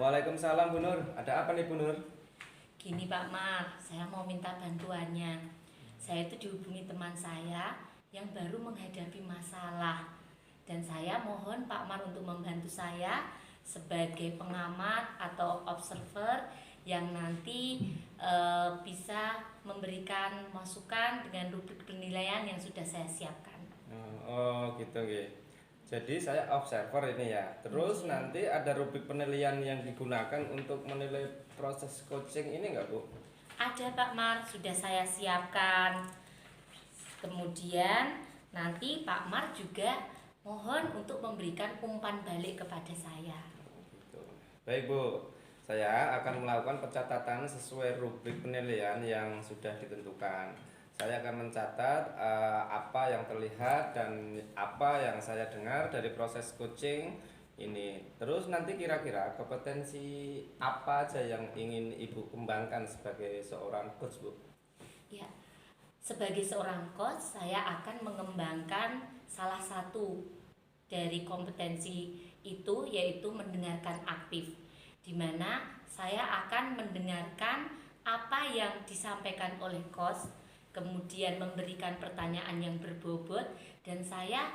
Waalaikumsalam Bu Nur. Ada apa nih Bu Nur? Gini Pak Mar, saya mau minta bantuannya. Saya itu dihubungi teman saya yang baru menghadapi masalah. Dan saya mohon Pak Mar untuk membantu saya sebagai pengamat atau observer yang nanti bisa memberikan masukan dengan rubrik penilaian yang sudah saya siapkan. Oh gitu gitu. Jadi saya observer ini ya. Terus nanti ada rubrik penilaian yang digunakan untuk menilai proses coaching ini nggak Bu? Ada Pak Mar, sudah saya siapkan. Kemudian nanti Pak Mar juga mohon untuk memberikan umpan balik kepada saya. Gitu. Baik Bu, saya akan melakukan pencatatan sesuai rubrik penilaian yang sudah ditentukan. Saya akan mencatat apa yang terlihat dan apa yang saya dengar dari proses coaching ini. Terus nanti kira-kira kompetensi apa aja yang ingin Ibu kembangkan sebagai seorang coach Bu? Ya, sebagai seorang coach saya akan mengembangkan salah satu dari kompetensi itu yaitu mendengarkan aktif, di mana saya akan mendengarkan apa yang disampaikan oleh coach, kemudian memberikan pertanyaan yang berbobot, dan saya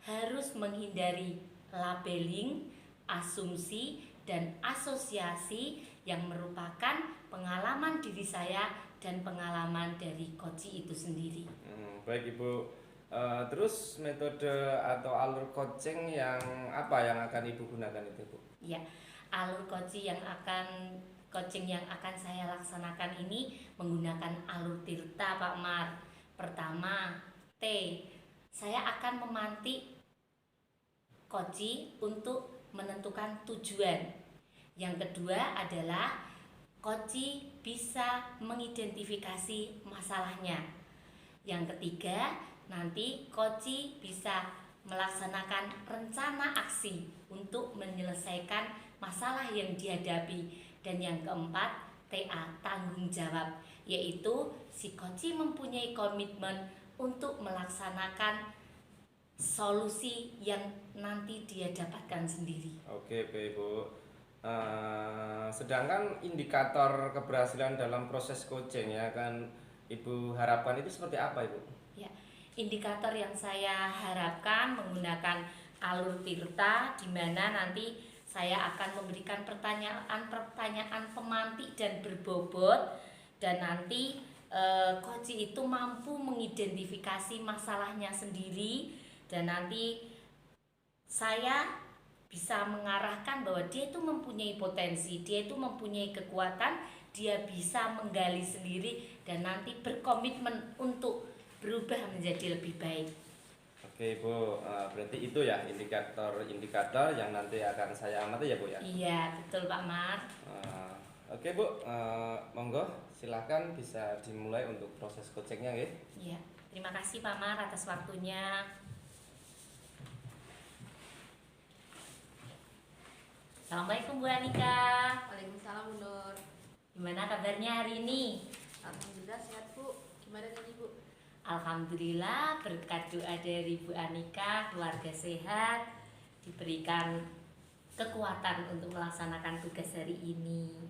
harus menghindari labeling, asumsi, dan asosiasi yang merupakan pengalaman diri saya dan pengalaman dari coach itu sendiri. Baik Ibu. Terus metode atau alur coaching yang apa yang akan Ibu gunakan itu Bu? Ya, alur coaching yang akan saya laksanakan ini menggunakan alur Tirta Pak Mar. Pertama, T. Saya akan memantik coach untuk menentukan tujuan. Yang kedua adalah coach bisa mengidentifikasi masalahnya. Yang ketiga, nanti coach bisa melaksanakan rencana aksi untuk menyelesaikan masalah yang dihadapi. Dan yang keempat, TA, tanggung jawab, yaitu si coach mempunyai komitmen untuk melaksanakan solusi yang nanti dia dapatkan sendiri. Oke, baik Bu. Sedangkan indikator keberhasilan dalam proses coaching ya kan Ibu harapkan itu seperti apa Ibu? Ya, indikator yang saya harapkan menggunakan alur Tirta, di mana nanti saya akan memberikan pertanyaan pemantik dan berbobot, dan nanti coach itu mampu mengidentifikasi masalahnya sendiri, dan nanti saya bisa mengarahkan bahwa dia itu mempunyai potensi, dia itu mempunyai kekuatan, dia bisa menggali sendiri dan nanti berkomitmen untuk berubah menjadi lebih baik. Oke Bu, berarti itu ya indikator-indikator yang nanti akan saya amati ya Bu ya? Iya, betul Pak Mar. Oke Bu, monggo silahkan bisa dimulai untuk proses coachingnya ya. Iya, terima kasih Pak Mar atas waktunya. Assalamualaikum Bu Anika. Waalaikumsalam Bu Nur. Gimana kabarnya hari ini? Alhamdulillah sehat Bu. Gimana tadi Bu? Alhamdulillah berkat doa dari Bu Anika, keluarga sehat, diberikan kekuatan untuk melaksanakan tugas hari ini.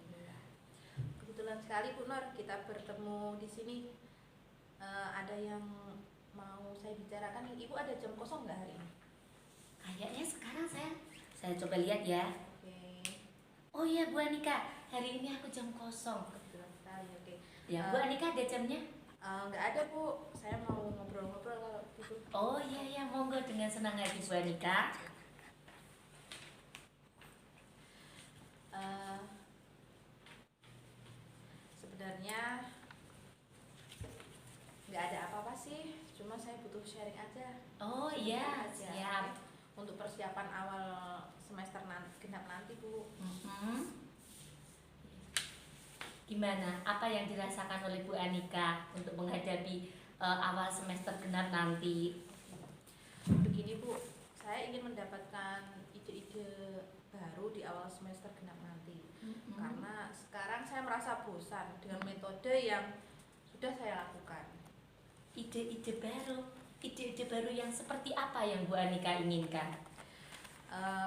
Kebetulan sekali Bu Nur kita bertemu di sini. Ada yang mau saya bicarakan. Ibu ada jam kosong nggak hari ini? Kayaknya sekarang saya coba lihat ya. Oke. Oh iya Bu Anika, hari ini aku jam kosong. Kebetulan sekali. Oke. Ya Bu Anika ada jamnya? Nggak ada Bu. Saya mau ngobrol-ngobrol kalau gitu. Oh iya monggo, dengan senang hati Bu Anika. Sebenarnya nggak ada apa-apa sih. Cuma saya butuh sharing aja. Oh iya, siap. Untuk persiapan awal semester genap nanti Bu. Gimana? Apa yang dirasakan oleh Bu Anika untuk menghadapi awal semester genap nanti? Begini Bu, saya ingin mendapatkan ide-ide baru di awal semester genap nanti. Karena sekarang saya merasa bosan dengan metode yang sudah saya lakukan. Ide-ide baru yang seperti apa yang Bu Anika inginkan?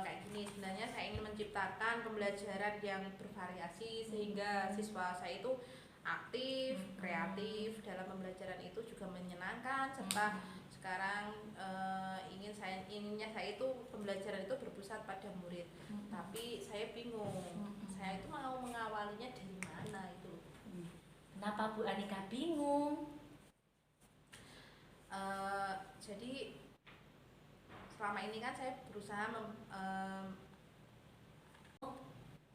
kayak gini, sebenarnya saya ingin menciptakan pembelajaran yang bervariasi sehingga siswa saya itu aktif, kreatif dalam pembelajaran itu juga menyenangkan, serta sekarang inginnya saya itu pembelajaran itu berpusat pada murid. Tapi saya bingung, saya itu mau mengawalinya dari mana itu. Kenapa Bu Anika bingung? Jadi selama ini kan saya berusaha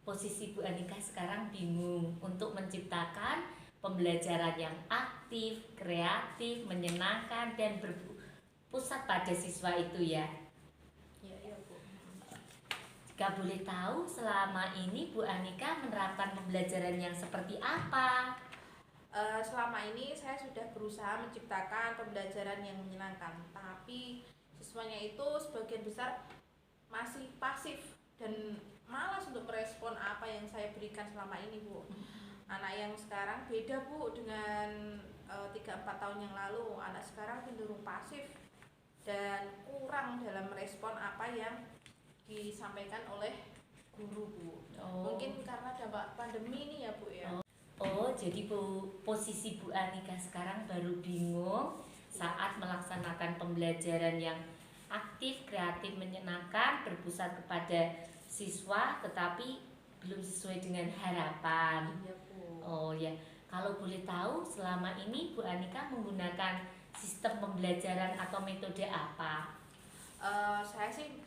posisi Bu Anika sekarang bingung untuk menciptakan pembelajaran yang aktif, kreatif, menyenangkan dan berpusat pada siswa itu ya. Iya Bu. Jika boleh tahu, selama ini Bu Anika menerapkan pembelajaran yang seperti apa? Selama ini saya sudah berusaha menciptakan pembelajaran yang menyenangkan, tapi siswanya itu sebagian besar masih pasif dan malas untuk merespon apa yang saya berikan selama ini Bu. Anak yang sekarang beda Bu dengan 3-4 tahun yang lalu. Anak sekarang cenderung pasif dan kurang dalam merespon apa yang disampaikan oleh guru Bu. Mungkin karena dampak pandemi ini ya Bu ya. Oh, jadi posisi Bu Anika sekarang baru bingung saat melaksanakan pembelajaran yang aktif, kreatif, menyenangkan, berpusat kepada siswa, tetapi belum sesuai dengan harapan. Iya Bu. Oh ya, kalau boleh tahu selama ini Bu Anika menggunakan sistem pembelajaran atau metode apa? Saya sih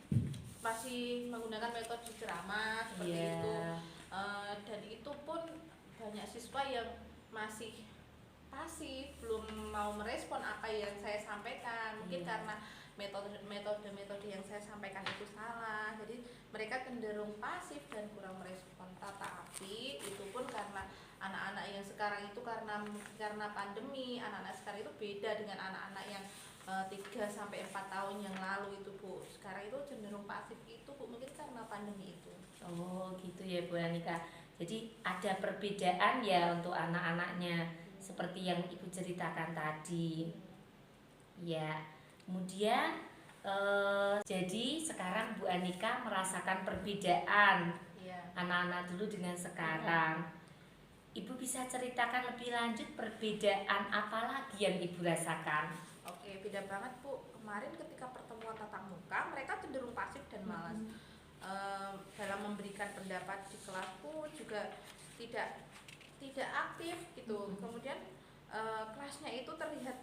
masih menggunakan metode ceramah seperti itu, dan itu pun banyak siswa yang masih pasif, belum mau merespon apa yang saya sampaikan. Mungkin karena metode yang saya sampaikan itu salah, jadi mereka cenderung pasif dan kurang merespon. Tetapi itu pun karena anak-anak yang sekarang itu karena pandemi, anak-anak sekarang itu beda dengan anak-anak yang 3-4 tahun yang lalu itu Bu. Sekarang itu cenderung pasif itu Bu, mungkin karena pandemi itu. Oh gitu ya Bu Anika. Jadi ada perbedaan ya untuk anak-anaknya seperti yang Ibu ceritakan tadi. Ya, kemudian jadi sekarang Bu Anika merasakan perbedaan anak-anak dulu dengan sekarang. Ibu bisa ceritakan lebih lanjut perbedaan apa lagi yang Ibu rasakan? Oke, beda banget Bu. Kemarin ketika pertemuan tatap muka mereka cenderung pasif dan malas. Dalam memberikan pendapat di kelas pun juga tidak aktif gitu. Kemudian kelasnya itu terlihat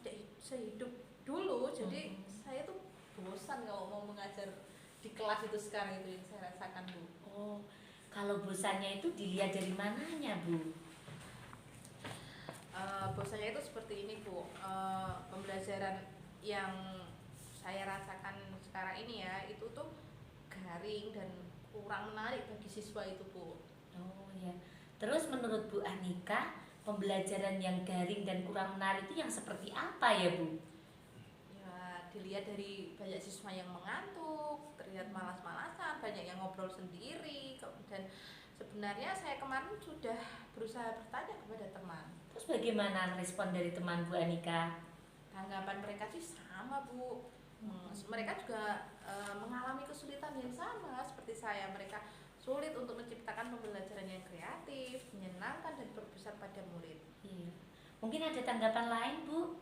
tidak sehidup dulu. Jadi saya tuh bosan kalau mau mengajar di kelas itu sekarang itu yang saya rasakan Bu. Oh, kalau bosannya itu dilihat dari mananya Bu? Bosannya itu seperti ini Bu. Pembelajaran yang saya rasakan sekarang ini ya itu tuh garing dan kurang menarik bagi siswa itu Bu. Oh ya. Terus menurut Bu Anika, pembelajaran yang garing dan kurang menarik itu yang seperti apa ya Bu? Ya dilihat dari banyak siswa yang mengantuk, terlihat malas-malasan, banyak yang ngobrol sendiri. Dan sebenarnya saya kemarin sudah berusaha bertanya kepada teman. Terus bagaimana respon dari teman Bu Anika? Tanggapan mereka sih sama Bu. Mereka juga mengalami kesulitan yang sama seperti saya. Mereka sulit untuk menciptakan pembelajaran yang kreatif, menyenangkan dan berpusat pada murid. Iya. Mungkin ada tanggapan lain Bu?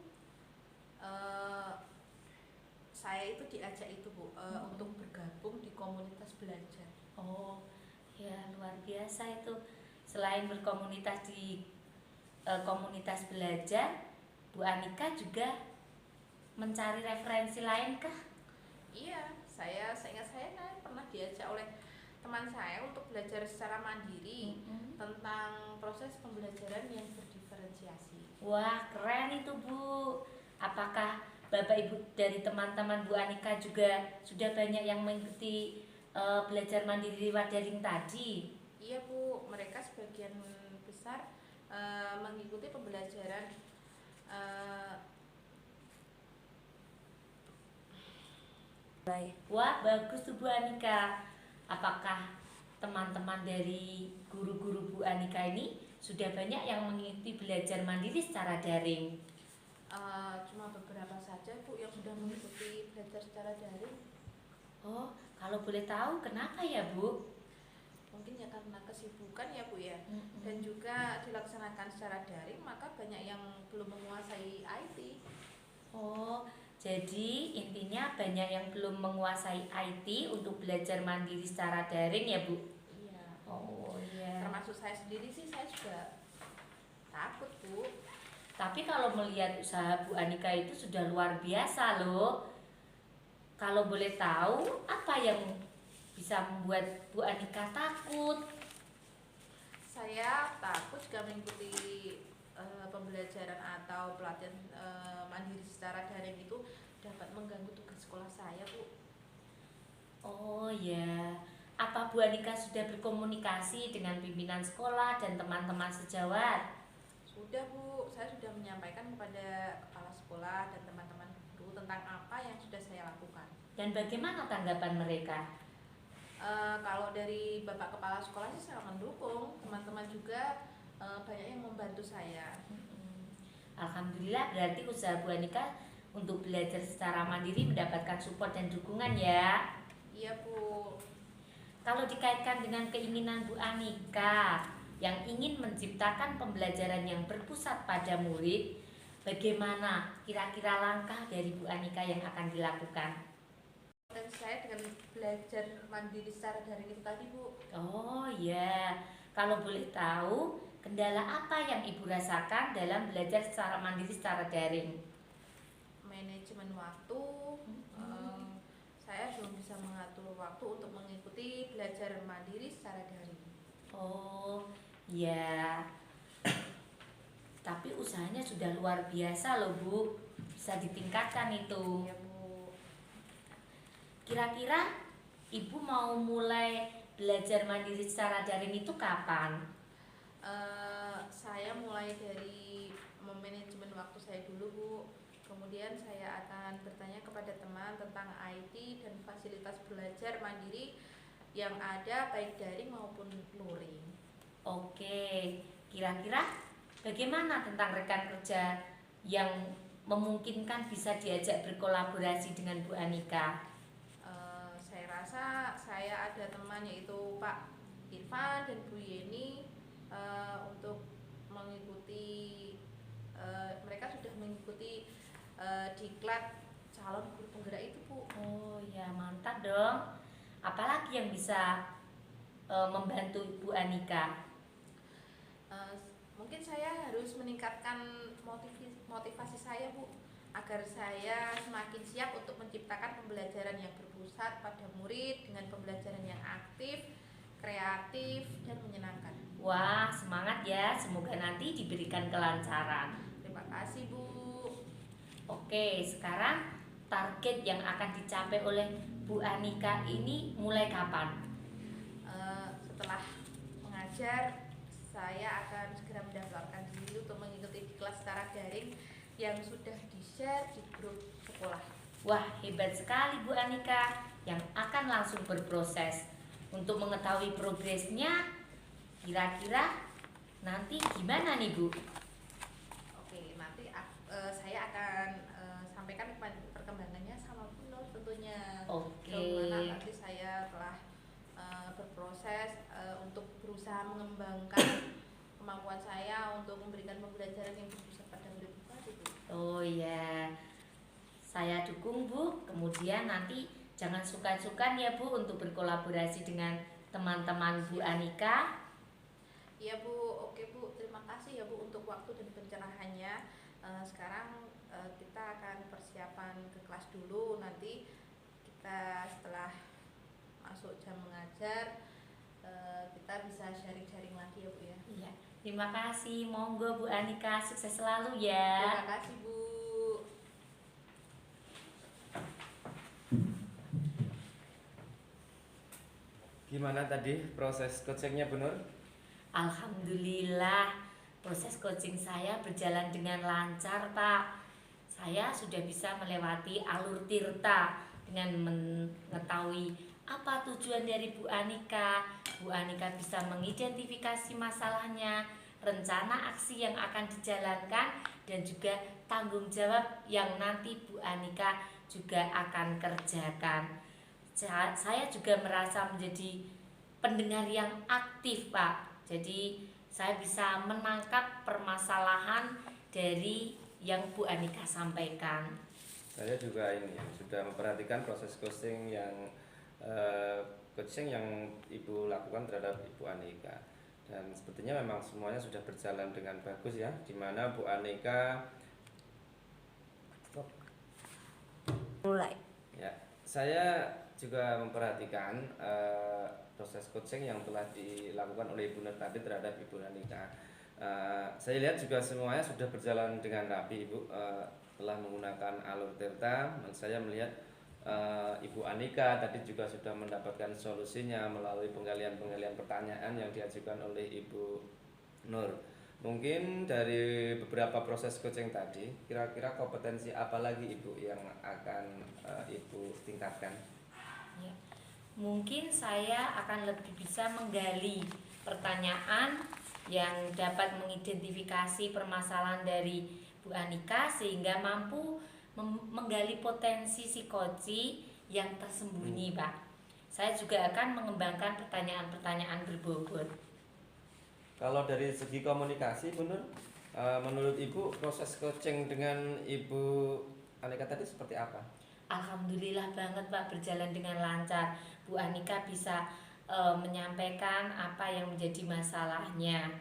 Saya itu diajak itu Bu untuk bergabung di komunitas belajar. Oh ya, luar biasa itu. Selain berkomunitas di komunitas belajar, Bu Anika juga mencari referensi lain kah? Iya, saya ingat saya kan pernah diajak oleh teman saya untuk belajar secara mandiri tentang proses pembelajaran yang berdiferensiasi. Wah, keren itu Bu. Apakah Bapak Ibu dari teman-teman Bu Anika juga sudah banyak yang mengikuti belajar mandiri lewat daring tadi? Iya Bu, mereka sebagian besar mengikuti pembelajaran Wah, bagus tuh Bu Anika. Apakah teman-teman dari guru-guru Bu Anika ini sudah banyak yang mengikuti belajar mandiri secara daring? Cuma beberapa saja Bu yang sudah mengikuti belajar secara daring. Oh, Kalau boleh tahu kenapa ya Bu? Mungkin ya karena kesibukan ya Bu ya, Mm-mm. dan juga dilaksanakan secara daring, maka banyak yang belum menguasai IT. Oh, jadi intinya banyak yang belum menguasai IT untuk belajar mandiri secara daring ya Bu? Iya. Oh iya. Termasuk saya sendiri sih, saya juga takut Bu. Tapi kalau melihat usaha Bu Anika itu sudah luar biasa loh. Kalau boleh tahu apa yang bisa membuat Bu Anika takut? Saya takut jika mengikuti pembelajaran atau pelatihan mandiri secara daring itu dapat mengganggu tugas sekolah saya Bu. Oh ya, apa Bu Anika sudah berkomunikasi dengan pimpinan sekolah dan teman-teman sejawat? Sudah Bu, saya sudah menyampaikan kepada kepala sekolah dan teman-teman guru tentang apa yang sudah saya lakukan. Dan bagaimana tanggapan mereka? Kalau dari Bapak Kepala Sekolah sih sangat mendukung, teman-teman juga banyak yang membantu saya. Alhamdulillah berarti usaha Bu Anika untuk belajar secara mandiri mendapatkan support dan dukungan ya. Iya Bu. Kalau dikaitkan dengan keinginan Bu Anika yang ingin menciptakan pembelajaran yang berpusat pada murid, bagaimana kira-kira langkah dari Bu Anika yang akan dilakukan? Dan saya dengan belajar mandiri secara daring itu tadi Bu, Oh ya, kalau boleh tahu, kendala apa yang Ibu rasakan dalam belajar secara mandiri secara daring? manajemen waktu, saya belum bisa mengatur waktu untuk mengikuti belajar mandiri secara daring. Oh ya, tapi usahanya sudah luar biasa loh Bu, bisa ditingkatkan itu. Iya Bu. Kira-kira Ibu mau mulai belajar mandiri secara daring itu kapan? Saya mulai dari memanajemen waktu saya dulu Bu. Kemudian saya akan bertanya kepada teman tentang IT dan fasilitas belajar mandiri yang ada baik daring maupun luring. Oke, kira-kira bagaimana tentang rekan kerja yang memungkinkan bisa diajak berkolaborasi dengan Bu Anika? Saya rasa saya ada teman yaitu Pak Irfan dan Bu Yeni untuk mengikuti, mereka sudah mengikuti diklat calon guru penggerak itu Bu. Oh ya, mantap dong. Apalagi yang bisa membantu Bu Anika? Mungkin saya harus meningkatkan motivasi saya Bu, agar saya semakin siap untuk menciptakan pembelajaran yang berpusat pada murid dengan pembelajaran yang aktif, kreatif, dan menyenangkan. Wah, semangat ya. Semoga nanti diberikan kelancaran. Terima kasih Bu. Oke, sekarang target yang akan dicapai oleh Bu Anika ini mulai kapan? Setelah mengajar, saya akan segera mendaftarkan diri untuk mengikuti di kelas secara daring yang sudah di-share di grup sekolah. Wah, hebat sekali Bu Anika yang akan langsung berproses. Untuk mengetahui progresnya, kira-kira nanti gimana nih Bu? Oke, nanti saya akan sampaikan perkembangannya sama Bu Nur tentunya. Oke. Bagaimana nanti saya telah berproses untuk berusaha mengembangkan kemampuan saya untuk memberikan pembelajaran yang berpusat pada murid tadi Bu. Oh ya, saya dukung Bu. Kemudian nanti jangan sungkan-sungkan ya Bu untuk berkolaborasi dengan teman-teman Bu Anika. Iya Bu, oke Bu, terima kasih ya Bu untuk waktu dan pencerahannya. Sekarang kita akan persiapan ke kelas dulu. Nanti kita setelah masuk jam mengajar, kita bisa sharing-sharing lagi ya Bu ya. Iya, terima kasih. Monggo Bu Anika, sukses selalu ya. Terima kasih Bu. Gimana tadi proses coachingnya Bu Nur? Alhamdulillah, proses coaching saya berjalan dengan lancar Pak. Saya sudah bisa melewati alur tirta dengan mengetahui apa tujuan dari Bu Anika. Bu Anika bisa mengidentifikasi masalahnya, rencana aksi yang akan dijalankan, dan juga tanggung jawab yang nanti Bu Anika juga akan kerjakan. saya juga merasa menjadi pendengar yang aktif, Pak. Jadi saya bisa menangkap permasalahan dari yang Bu Anika sampaikan. Saya juga ini ya, sudah memperhatikan proses coaching yang Ibu lakukan terhadap Ibu Anika, dan sepertinya memang semuanya sudah berjalan dengan bagus ya, di mana Bu Anika Mulai. ya, saya juga memperhatikan proses coaching yang telah dilakukan oleh Ibu Nur tadi terhadap Ibu Anika. Saya lihat juga semuanya sudah berjalan dengan rapi, Ibu. Telah menggunakan alur Tirta, saya melihat Ibu Anika tadi juga sudah mendapatkan solusinya melalui penggalian-penggalian pertanyaan yang diajukan oleh Ibu Nur. Mungkin dari beberapa proses coaching tadi, kira-kira kompetensi apa lagi Ibu yang akan Ibu tingkatkan? Ya. Mungkin saya akan lebih bisa menggali pertanyaan yang dapat mengidentifikasi permasalahan dari Bu Anika sehingga mampu menggali potensi psikoci yang tersembunyi, Pak. Saya juga akan mengembangkan pertanyaan-pertanyaan berbobot. Kalau dari segi komunikasi, Bu Nur, menurut Ibu proses coaching dengan Ibu Anika tadi seperti apa? Alhamdulillah banget, Pak, berjalan dengan lancar. Bu Anika bisa menyampaikan apa yang menjadi masalahnya.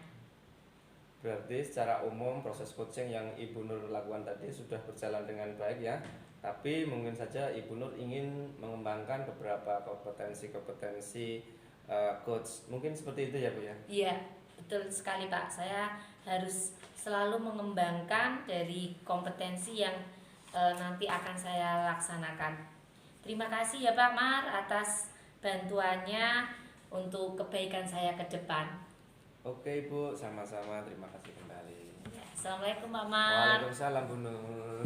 Berarti secara umum proses coaching yang Ibu Nur lakukan tadi sudah berjalan dengan baik ya. Tapi mungkin saja Ibu Nur ingin mengembangkan beberapa kompetensi coach. Mungkin seperti itu ya, Bu ya. Iya, betul sekali, Pak. Saya harus selalu mengembangkan dari kompetensi yang nanti akan saya laksanakan. Terima kasih ya Pak Mar atas bantuannya untuk kebaikan saya ke depan. Oke Ibu, sama-sama, terima kasih kembali. Ya, Assalamualaikum Pak Mar. Waalaikumsalam Bu Nur.